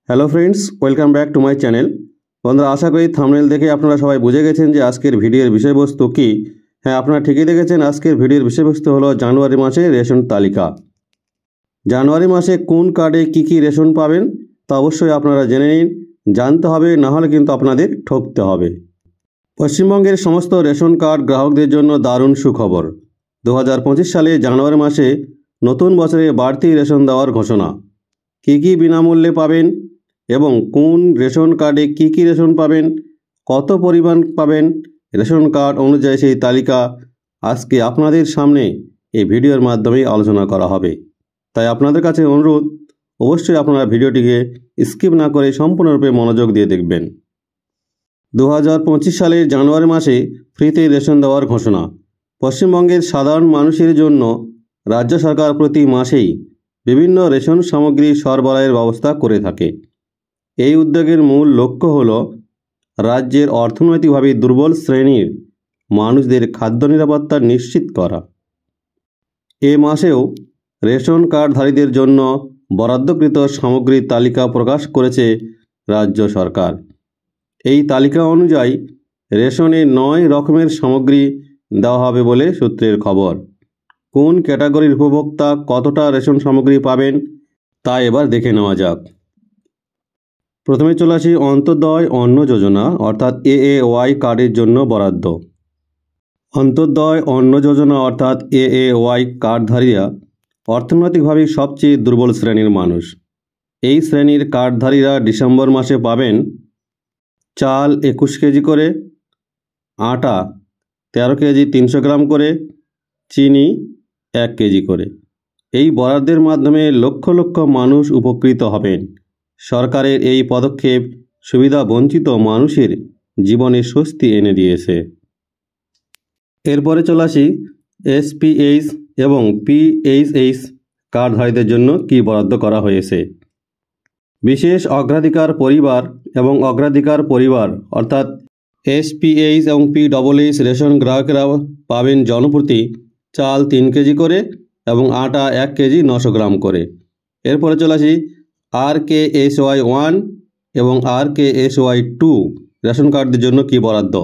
Hello friends, welcome back to my channel. বন্ধুরা, আশা করি thumbnail দেখে আপনারা সবাই বুঝে গেছেন যে আজকের ভিডিওর বিষয়বস্তু কি। হ্যাঁ, আপনারা ঠিকই দেখেছেন। আজকের ভিডিওর বিষয়বস্তু হলো জানুয়ারি মাসে রেশন তালিকা। জানুয়ারি মাসে কোন কার্ডে কি রেশন পাবেন তা অবশ্যই আপনারা জেনে নিন। জানতে হবে, না হলে কিন্তু আপনাদের ঠকতে হবে। পশ্চিমবঙ্গের সমস্ত রেশন কার্ড গ্রাহকদের জন্য দারুণ সুখবর। 2025 সালে জানুয়ারি মাসে নতুন বছরে বাড়তি রেশন দেওয়ার ঘোষণা। কি বিনামূল্যে পাবেন এবং কোন রেশন কার্ডে কি রেশন পাবেন, কত পরিমাণ পাবেন, রেশন কার্ড অনুযায়ী সেই তালিকা আজকে আপনাদের সামনে এই ভিডিওর মাধ্যমে আলোচনা করা হবে। তাই আপনাদের কাছে অনুরোধ, অবশ্যই আপনারা ভিডিওটিকে স্কিপ না করে সম্পূর্ণরূপে মনোযোগ দিয়ে দেখবেন। 2025 সালের জানুয়ারি মাসে ফ্রিতে রেশন দেওয়ার ঘোষণা। পশ্চিমবঙ্গের সাধারণ মানুষের জন্য রাজ্য সরকার প্রতি মাসেই বিভিন্ন রেশন সামগ্রী সরবরাহের ব্যবস্থা করে থাকে। এই উদ্যোগের মূল লক্ষ্য হল রাজ্যের অর্থনৈতিকভাবে দুর্বল শ্রেণীর মানুষদের খাদ্য নিরাপত্তা নিশ্চিত করা। এ মাসেও রেশন কার্ডধারীদের জন্য বরাদ্দকৃত সামগ্রীর তালিকা প্রকাশ করেছে রাজ্য সরকার। এই তালিকা অনুযায়ী রেশনে 9 রকমের সামগ্রী দেওয়া হবে বলে সূত্রের খবর। কোন ক্যাটাগরির উপভোক্তা কতটা রেশন সামগ্রী পাবেন তা এবার দেখে নেওয়া যাক। প্রথমে চলে আসি অন্তর্দয় অন্ন যোজনা অর্থাৎ AAY কার্ডের জন্য বরাদ্দ। অন্তর্দয় অন্ন যোজনা অর্থাৎ AAY কার্ডধারীরা অর্থনৈতিকভাবে সবচেয়ে দুর্বল শ্রেণীর মানুষ। এই শ্রেণীর কার্ডধারীরা ডিসেম্বর মাসে পাবেন চাল 21 কেজি করে, আটা 13 কেজি 300 গ্রাম করে, চিনি 1 কেজি করে। এই বরাদ্দের মাধ্যমে লক্ষ লক্ষ মানুষ উপকৃত হবেন। সরকারের এই পদক্ষেপ সুবিধা বঞ্চিত মানুষের জীবনে স্বস্তি এনে দিয়েছে। এরপরে চলে আসি SPH এবং PHH কার্ডধারীদের জন্য কি বরাদ্দ করা হয়েছে। বিশেষ অগ্রাধিকার পরিবার এবং অগ্রাধিকার পরিবার অর্থাৎ SPH এবং PHH রেশন গ্রাহকেরা পাবেন জনপ্রতি চাল 3 কেজি করে এবং আটা 1 কেজি 900 গ্রাম করে। এরপরে চলে আসি RKSY 1 এবং RKSY 2 রেশন কার্ডদের জন্য কি বরাদ্দ।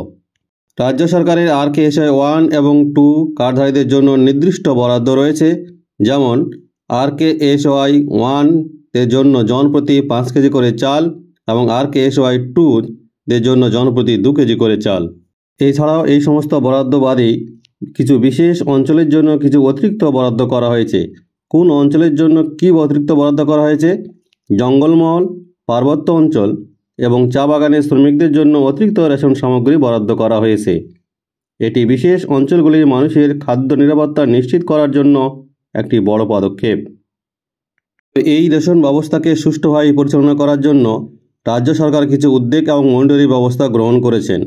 রাজ্য সরকারের RKSY 1 এবং 2 কার্ডধারীদের জন্য নির্দিষ্ট বরাদ্দ রয়েছে। যেমন RKSY 1 এর জন্য জনপ্রতি 5 কেজি করে চাল এবং RKSY 2 দের জন্য জনপ্রতি 2 কেজি করে চাল। এছাড়াও এই সমস্ত বরাদ্দ বাদেই কিছু বিশেষ অঞ্চলের জন্য কিছু অতিরিক্ত বরাদ্দ করা হয়েছে। কোন অঞ্চলের জন্য কি অতিরিক্ত বরাদ্দ করা হয়েছে? জঙ্গলমহল, পার্বত্য অঞ্চল এবং চা বাগানের শ্রমিকদের জন্য অতিরিক্ত রেশন সামগ্রী বরাদ্দ করা হয়েছে। এটি বিশেষ অঞ্চলগুলির মানুষের খাদ্য নিরাপত্তা নিশ্চিত করার জন্য একটি বড় পদক্ষেপ। এই রেশন ব্যবস্থাকে সুষ্ঠুভাবে পরিচালনা করার জন্য রাজ্য সরকার কিছু উদ্যোগ এবং মনিটরিং ব্যবস্থা গ্রহণ করেছেন।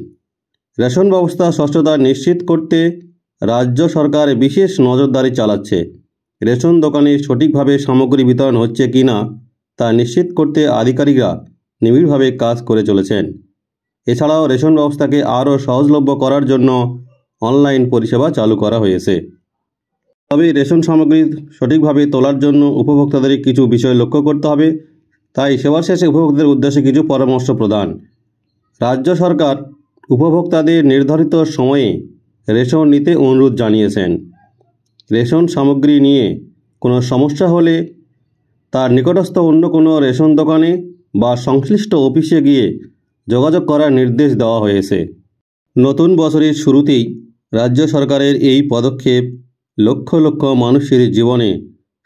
রেশন ব্যবস্থা স্বচ্ছতা নিশ্চিত করতে রাজ্য সরকার বিশেষ নজরদারি চালাচ্ছে। রেশন দোকানে সঠিকভাবে সামগ্রী বিতরণ হচ্ছে কিনা তা নিশ্চিত করতে আধিকারিকরা নিবিড়ভাবে কাজ করে চলেছেন। এছাড়াও রেশন ব্যবস্থাকে আরও সহজলভ্য করার জন্য অনলাইন পরিষেবা চালু করা হয়েছে। তবে রেশন সামগ্রী সঠিকভাবে তোলার জন্য উপভোক্তাদের কিছু বিষয় লক্ষ্য করতে হবে। তাই সেবার শেষে উপভোক্তাদের উদ্দেশ্যে কিছু পরামর্শ প্রদান। রাজ্য সরকার উপভোক্তাদের নির্ধারিত সময়ে রেশন নিতে অনুরোধ জানিয়েছেন। রেশন সামগ্রী নিয়ে কোনো সমস্যা হলে তার নিকটস্থ অন্য কোনো রেশন দোকানে বা সংশ্লিষ্ট অফিসে গিয়ে যোগাযোগ করার নির্দেশ দেওয়া হয়েছে। নতুন বছরের শুরুতেই রাজ্য সরকারের এই পদক্ষেপ লক্ষ লক্ষ মানুষের জীবনে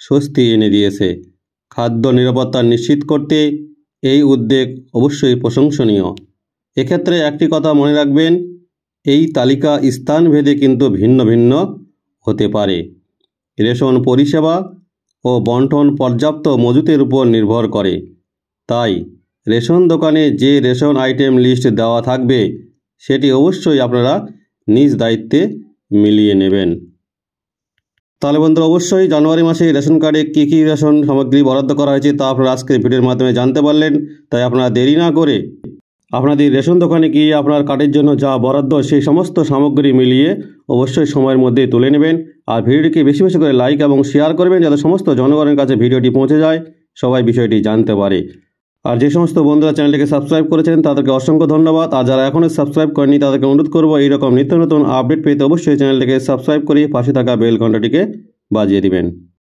স্বস্তি এনে দিয়েছে। খাদ্য নিরাপত্তা নিশ্চিত করতে এই উদ্যোগ অবশ্যই প্রশংসনীয়। এক্ষেত্রে একটি কথা মনে রাখবেন, এই তালিকা স্থানভেদে কিন্তু ভিন্ন ভিন্ন হতে পারে। রেশন পরিষেবা ও বন্টন পর্যাপ্ত মজুতের উপর নির্ভর করে। তাই রেশন দোকানে যে রেশন আইটেম লিস্ট দেওয়া থাকবে সেটি অবশ্যই আপনারা নিজ দায়িত্বে মিলিয়ে নেবেন। তাহলে বন্ধুরা, অবশ্যই জানুয়ারি মাসে রেশন কার্ডে কি রেশন সামগ্রী বরাদ্দ করা হয়েছে তা আপনারা আজকের ভিডিওর মাধ্যমে জানতে পারলেন। তাই আপনারা দেরি না করে আপনাদের রেশন দোকানে গিয়ে আপনার কার্ডের জন্য যা বরাদ্দ সেই সমস্ত সামগ্রী মিলিয়ে অবশ্যই সময়ের মধ্যে তুলে নেবেন। আর ভিডিওটিকে বেশি বেশি করে লাইক এবং শেয়ার করবেন যাতে সমস্ত জনগণের কাছে ভিডিওটি পৌঁছে যায়, সবাই বিষয়টি জানতে পারে। আর যে সমস্ত বন্ধুরা চ্যানেলটিকে সাবস্ক্রাইব করেছেন তাদেরকে অসংখ্য ধন্যবাদ। আর যারা এখনও সাবস্ক্রাইব করেনি তাদেরকে অনুরোধ করবো এইরকম নিত্য নতুন আপডেট পেতে অবশ্যই চ্যানেলটিকে সাবস্ক্রাইব করে পাশে থাকা বেল ঘন্টাটিকে বাজিয়ে দিবেন।